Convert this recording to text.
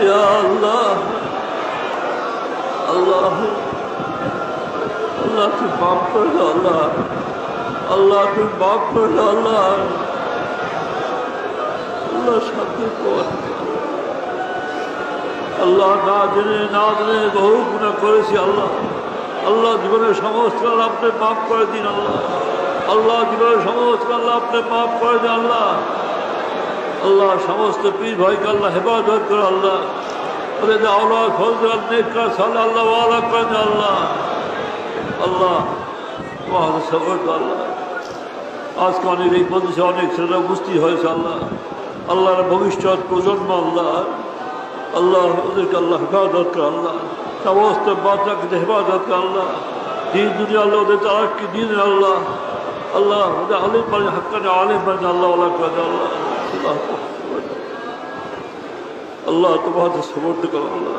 ইয়া আল্লাহ আল্লাহ আল্লাহ তুই মাফ করে দাও আল্লাহ আল্লাহ তুই মাফ করে দাও আল্লাহ আল্লাহ শান্তি কর আল্লাহ না জেনে না জেনে বহু গুনাহ করেছি আল্লাহ আল্লাহ জীবনের সমস্ত আপনি মাফ করে দিন আল্লাহ আল্লাহ জীবনের সমস্ত আল্লাহ আপনি মাফ করে দিন আল্লাহ আল্লাহ সমস্ত পীর ভাইকে আল্লাহ হেফাজত করে আল্লাহ ওদের আল্লাহ ফজল নেককার সালে আল্লাহ ওয়ালা করে দেন আল্লাহ আল্লাহ তোমাদের সবর আল্লাহ আজকে অনেক এই মধ্যে অনেক ছেলেরা উপস্থিত হয়েছে আল্লাহ আল্লাহর ভবিষ্যৎ প্রজন্ম আল্লাহ আল্লাহ ওদেরকে আল্লাহ হেফাজত করে আল্লাহ সমস্ত বাচ্চাকে হেফাজত করে আল্লাহ দিন দুনিয়া আল্লাহ ওদের তারাক্কি দিন আল্লাহ আল্লাহ ওদের আলিম মানে হাক্কানে আলিম মানে আল্লাহ আল্লাহ করে দেন আল্লাহ আল্লাহ তোমাদের সমর্থ করো আল্লাহ